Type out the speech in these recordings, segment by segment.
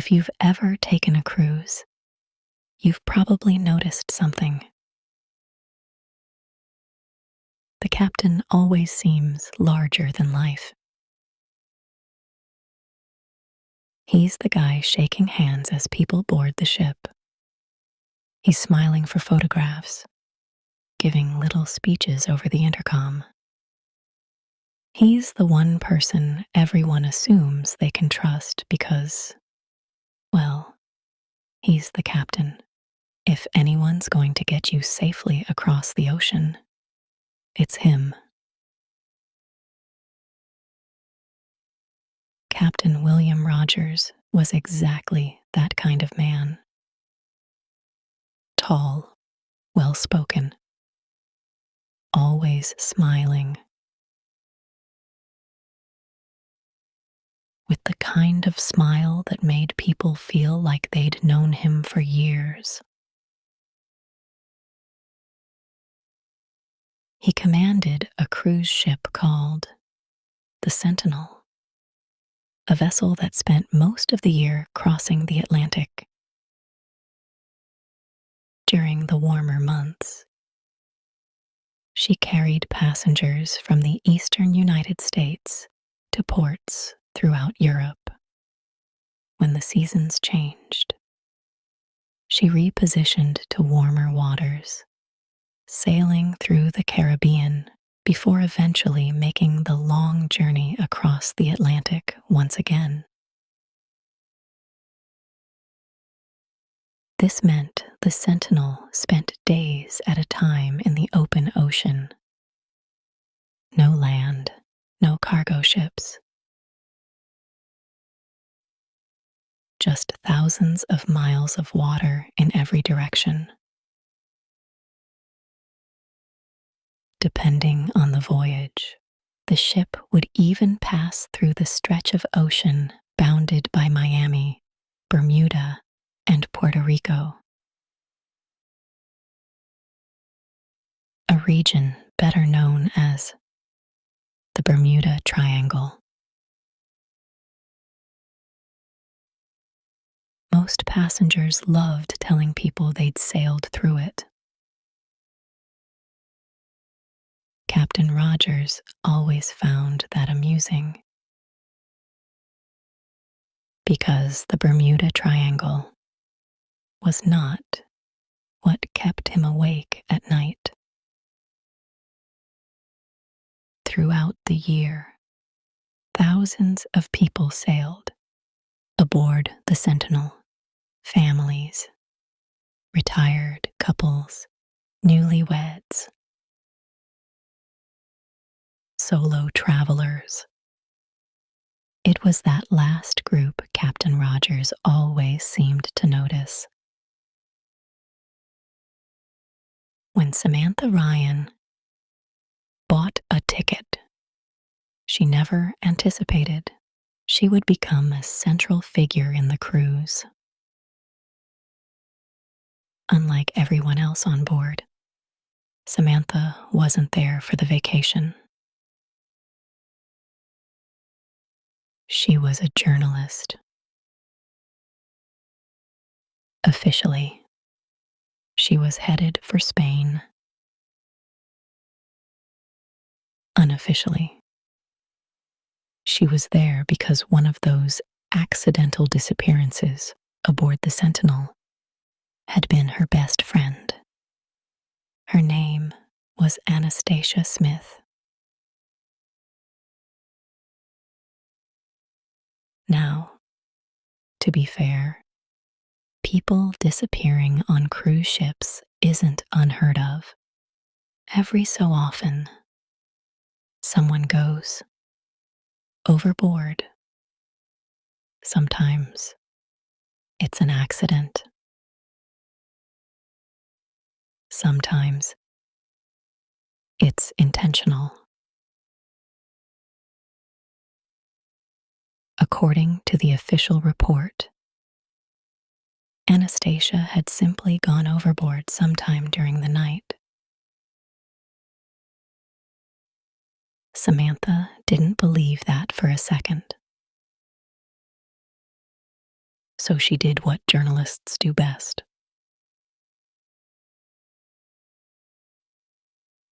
If you've ever taken a cruise, you've probably noticed something. The captain always seems larger than life. He's the guy shaking hands as people board the ship. He's smiling for photographs, giving little speeches over the intercom. He's the one person everyone assumes they can trust because, well, he's the captain. If anyone's going to get you safely across the ocean, it's him. Captain William Rogers was exactly that kind of man. Tall, well-spoken, always smiling, with the kind of smile that made people feel like they'd known him for years. He commanded a cruise ship called the Sentinel, a vessel that spent most of the year crossing the Atlantic. During the warmer months, she carried passengers from the eastern United States to ports throughout Europe. When the seasons changed, she repositioned to warmer waters, sailing through the Caribbean before eventually making the long journey across the Atlantic once again. This meant the Sentinel spent days at a time in the open ocean. No land, no cargo ships. Just thousands of miles of water in every direction. Depending on the voyage, the ship would even pass through the stretch of ocean bounded by Miami, Bermuda, and Puerto Rico. A region better known as the Bermuda Triangle. Most passengers loved telling people they'd sailed through it. Captain Rogers always found that amusing, because the Bermuda Triangle was not what kept him awake at night. Throughout the year, thousands of people sailed aboard the Sentinel. Families, retired couples, newlyweds, solo travelers. It was that last group Captain Rogers always seemed to notice. When Samantha Ryan bought a ticket, she never anticipated she would become a central figure in the cruise. Unlike everyone else on board, Samantha wasn't there for the vacation. She was a journalist. Officially, she was headed for Spain. Unofficially, she was there because one of those accidental disappearances aboard the Sentinel had been her best friend. Her name was Anastasia Smith. Now, to be fair, people disappearing on cruise ships isn't unheard of. Every so often, someone goes overboard. Sometimes it's an accident. Sometimes it's intentional. According to the official report, Anastasia had simply gone overboard sometime during the night. Samantha didn't believe that for a second. so she did what journalists do best.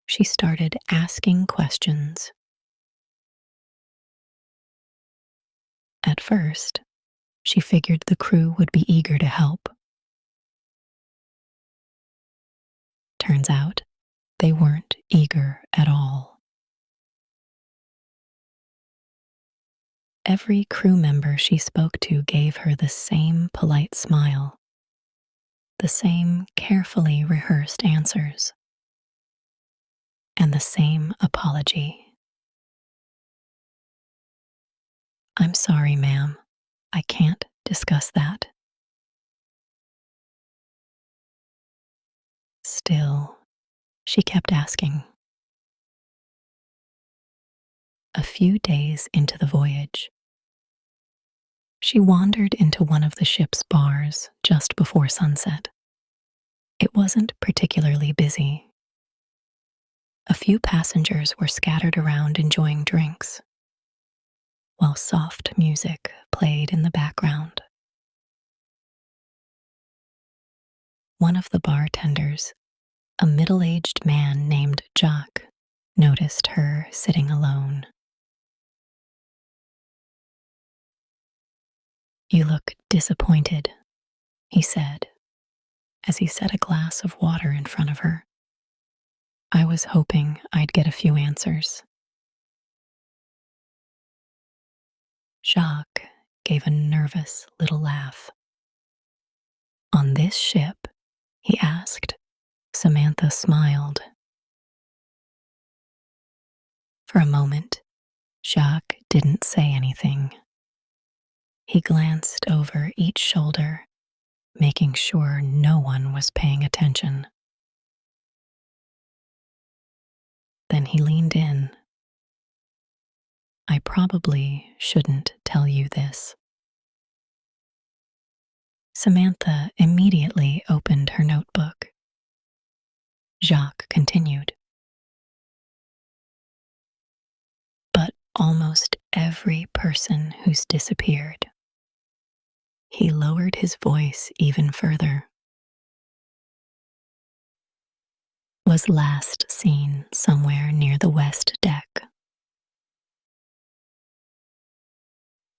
She started asking questions. At first, she figured the crew would be eager to help. Turns out, they weren't eager at all. Every crew member she spoke to gave her the same polite smile, the same carefully rehearsed answers, and the same apology. "I'm sorry, ma'am. I can't discuss that." Still, she kept asking. A few days into the voyage, she wandered into one of the ship's bars just before sunset. It wasn't particularly busy. A few passengers were scattered around enjoying drinks, while soft music played in the background. One of the bartenders, a middle-aged man named Jacques, noticed her sitting alone. "You look disappointed," he said, as he set a glass of water in front of her. "I was hoping I'd get a few answers." Jacques gave a nervous little laugh. "On this ship?" he asked. Samantha smiled. For a moment, Jacques didn't say anything. He glanced over each shoulder, making sure no one was paying attention. Then he leaned in. "I probably shouldn't tell you this." Samantha immediately opened her notebook. Jacques continued. "But almost every person who's disappeared." He lowered his voice even further. "Was last seen somewhere near the west deck."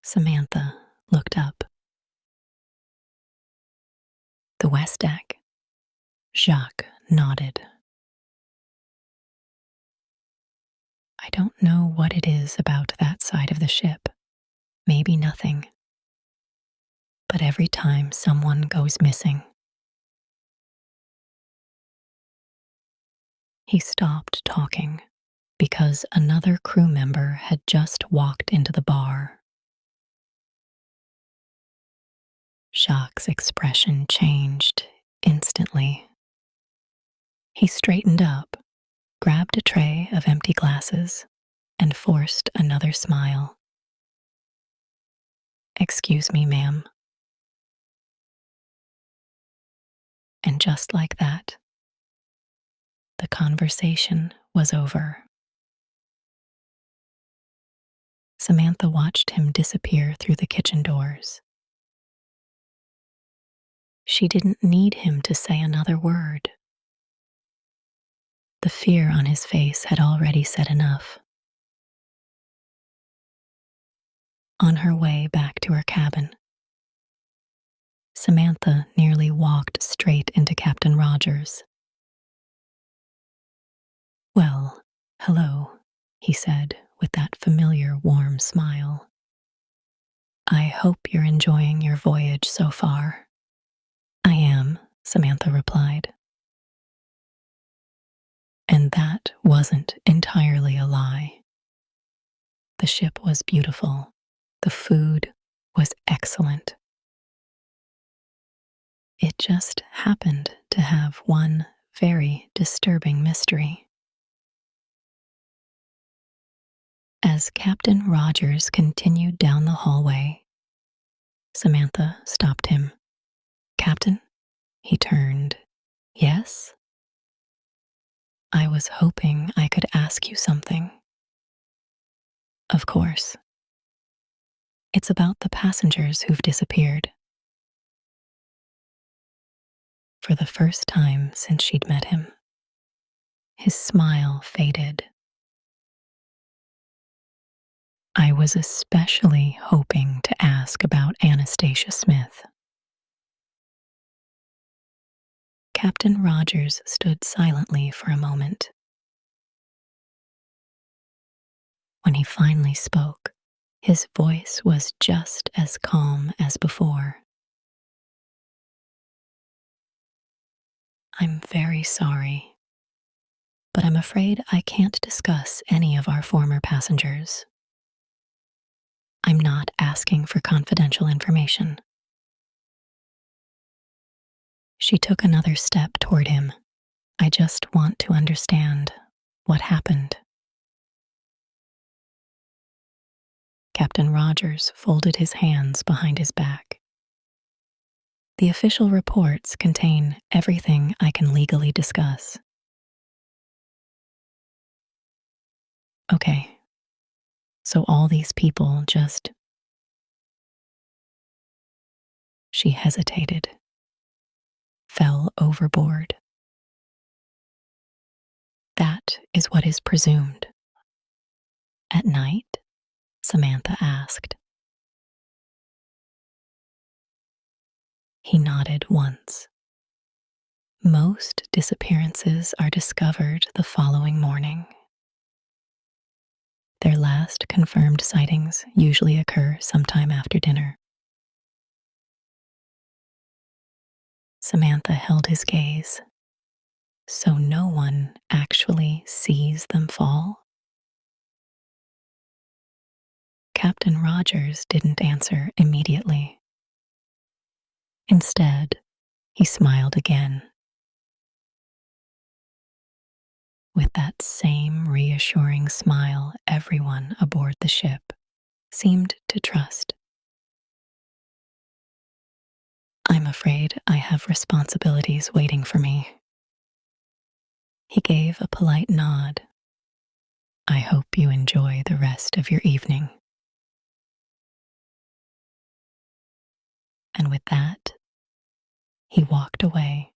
Samantha looked up. "The west deck?" Jacques nodded. "I don't know what it is about that side of the ship. Maybe nothing. But every time someone goes missing." He stopped talking because another crew member had just walked into the bar. Jacques' expression changed instantly. He straightened up, grabbed a tray of empty glasses, and forced another smile. "Excuse me, ma'am." And just like that, the conversation was over. Samantha watched him disappear through the kitchen doors. She didn't need him to say another word. The fear on his face had already said enough. On her way back to her cabin, Samantha nearly walked straight into Captain Rogers. "Well, hello," he said with that familiar warm smile. "I hope you're enjoying your voyage so far." "I am," Samantha replied. And that wasn't entirely a lie. The ship was beautiful. The food was excellent. It just happened to have one very disturbing mystery. As Captain Rogers continued down the hallway, Samantha stopped him. "Captain?" He turned. "Yes?" "I was hoping I could ask you something." "Of course." "It's about the passengers who've disappeared." for the first time since she'd met him. His smile faded. I was especially hoping to ask about Anastasia Smith. Captain Rogers stood silently for a moment. When he finally spoke, his voice was just as calm as before. I'm very sorry, but I'm afraid I can't discuss any of our former passengers. I'm not asking for confidential information. She took another step toward him. I just want to understand what happened. Captain Rogers folded his hands behind his back. The official reports contain everything I can legally discuss. Okay, so all these people just... She hesitated, fell overboard. That is what is presumed. At night? Samantha asked. He nodded once. Most disappearances are discovered the following morning. Their last confirmed sightings usually occur sometime after dinner. Samantha held his gaze. So no one actually sees them fall? Captain Rogers didn't answer immediately. Instead, he smiled again. With that same reassuring smile everyone aboard the ship seemed to trust. I'm afraid I have responsibilities waiting for me. He gave a polite nod. I hope you enjoy the rest of your evening. And with that, he walked away.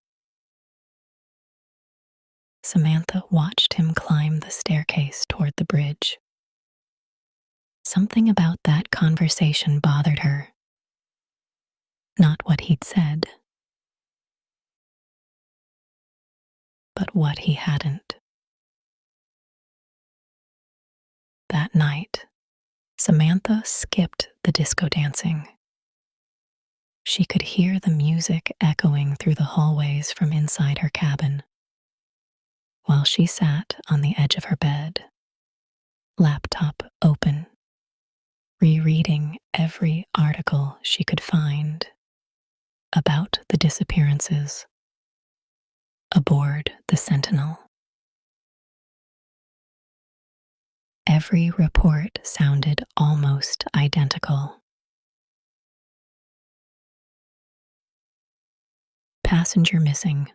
Samantha watched him climb the staircase toward the bridge. Something about that conversation bothered her. Not what he'd said, but what he hadn't. That night, Samantha skipped the disco dancing. She could hear the music echoing through the hallways from inside her cabin, while she sat on the edge of her bed, laptop open, rereading every article she could find about the disappearances aboard the Sentinel. Every report sounded almost identical. Passenger missing,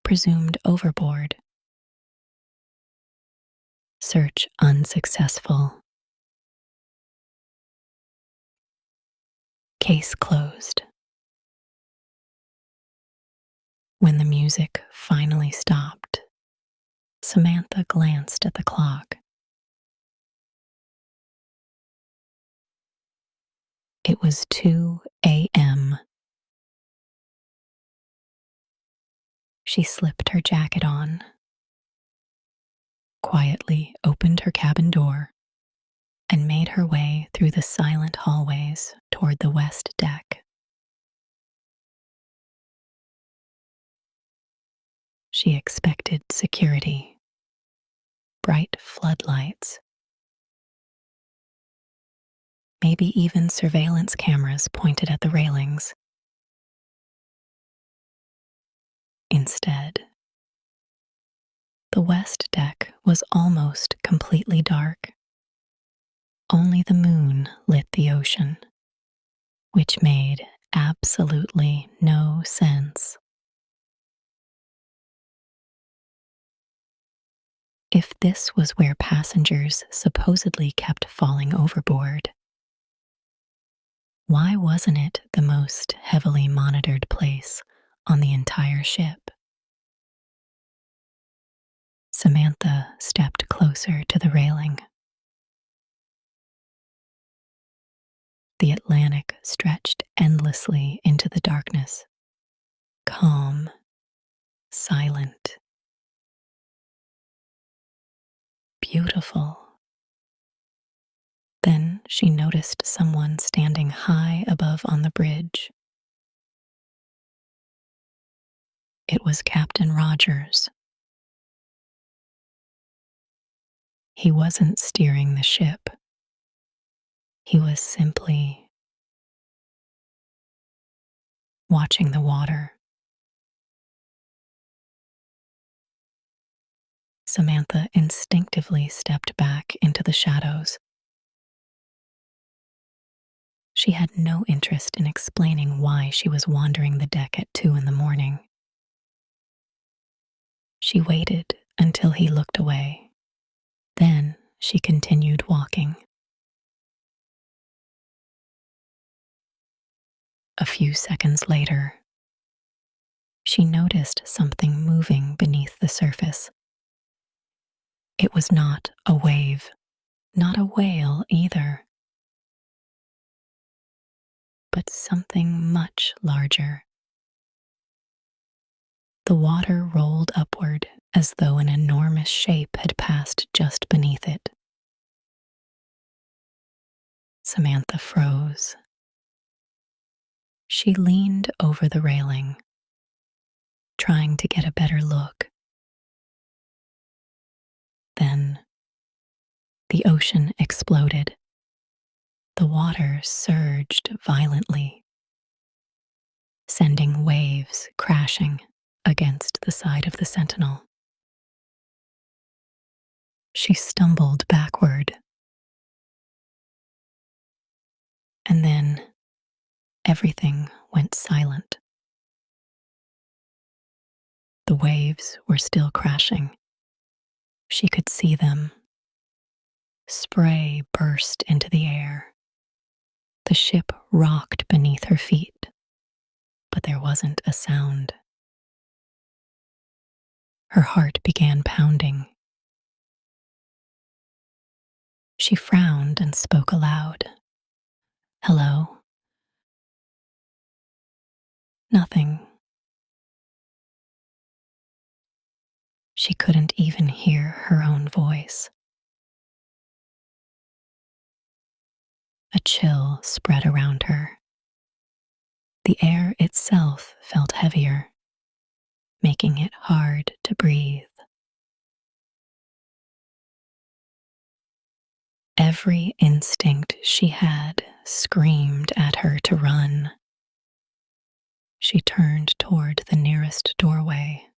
presumed overboard. Search unsuccessful. Case closed. When the music finally stopped, Samantha glanced at the clock. It was 2 a.m. She slipped her jacket on, quietly opened her cabin door, and made her way through the silent hallways toward the west deck. She expected security, bright floodlights, maybe even surveillance cameras pointed at the railings. Instead, the west deck was almost completely dark. Only the moon lit the ocean, which made absolutely no sense. If this was where passengers supposedly kept falling overboard, why wasn't it the most heavily monitored place on the entire ship. Samantha stepped closer to the railing. The Atlantic stretched endlessly into the darkness, calm, silent, beautiful. Then she noticed someone standing high above on the bridge. It was Captain Rogers. He wasn't steering the ship. He was simply watching the water. Samantha instinctively stepped back into the shadows. She had no interest in explaining why she was wandering the deck at 2 a.m. She waited until he looked away. Then she continued walking. A few seconds later, she noticed something moving beneath the surface. It was not a wave, not a whale either, but something much larger. The water rolled upward as though an enormous shape had passed just beneath it. Samantha froze. She leaned over the railing, trying to get a better look. Then the ocean exploded. The water surged violently, sending waves crashing against the side of the Sentinel. She stumbled backward. And then everything went silent. The waves were still crashing. She could see them. Spray burst into the air. The ship rocked beneath her feet, but there wasn't a sound. Her heart began pounding. She frowned and spoke aloud. "Hello?" "Nothing." She couldn't even hear her own voice. A chill spread around her. The air itself felt heavier, making it hard to breathe. Every instinct she had screamed at her to run. She turned toward the nearest doorway.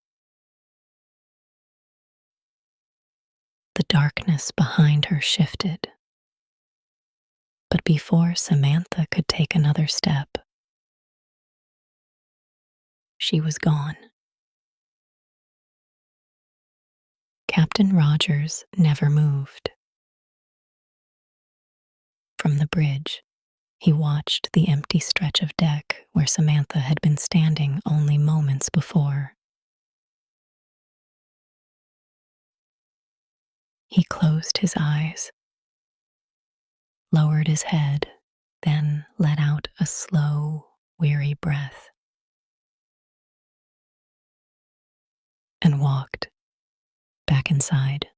The darkness behind her shifted. But before Samantha could take another step, she was gone. Captain Rogers never moved. From the bridge, he watched the empty stretch of deck where Samantha had been standing only moments before. He closed his eyes, lowered his head, then let out a slow, weary breath, and walked back inside.